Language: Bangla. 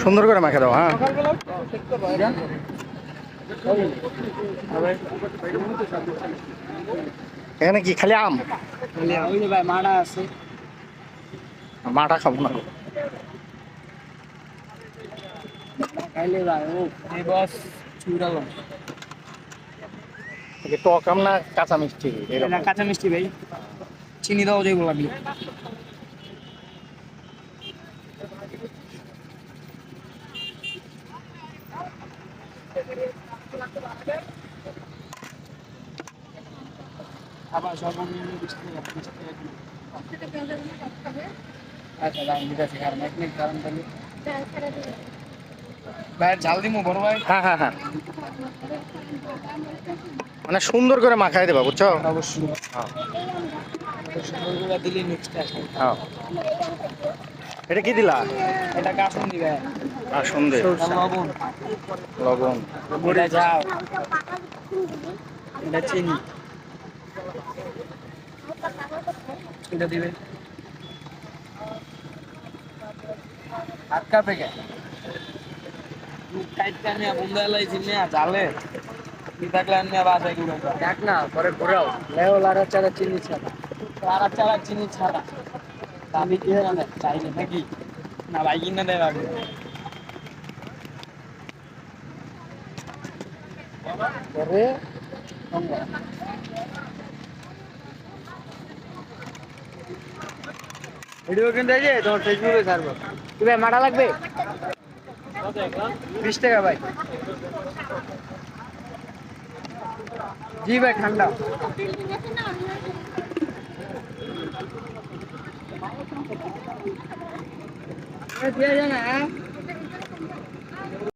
সুন্দর করে মাখা দাও। হ্যাঁ, এখানে কি খালি আম? ভাই মাড়া আছে, মাটা খাবো না। খাইলে ভাই ও এই বস চুরালো টক আম না কাঁচা মিষ্টি? না কাঁচা মিষ্টি ভাই, চিনি দাও যেগুলো লাগবে। আবার সর্বনিম্ন 20 টাকা। আচ্ছা দাম দিতেছি, কারণ এক মিনিট কারণ তাহলে ভাই ঝাল দিমু বড় ভাই। হ্যাঁ হ্যাঁ হ্যাঁ, মানে সুন্দর করে মাখাই দেবা, বুঝছো? অবশ্যই হ্যাঁ সুন্দর করে দিলে নেক্সট আসবে। হ্যাঁ। এটা কি দিলা? এটা কাশুন দিবে, আর সন্দেহ, লবণ, লবণ, এটা যাও, এটা চিনি, এটা দিবে হাত কাপে গে কাইটটা নিয়ে বন্ধা লাইছি নিয়ে জালে থাকলে নিয়ে বাসায় ঘুরে দেখ না পরে ঘুরাও লেও লাড়া চাড়া চিনি ছাড়া, লাড়া চাড়া চিনি ছাড়া দাবি কি না চাইলে নাকি না ভাই কিনা দেয় ভাবি পরে ভিডিও কিনতে যে তোমার ফেসবুকে ছাড়বো। কি ভাই মাটা লাগবে? 20 টাকা ভাই। জি ভাই ঠান্ডা দিয়ে যায় না।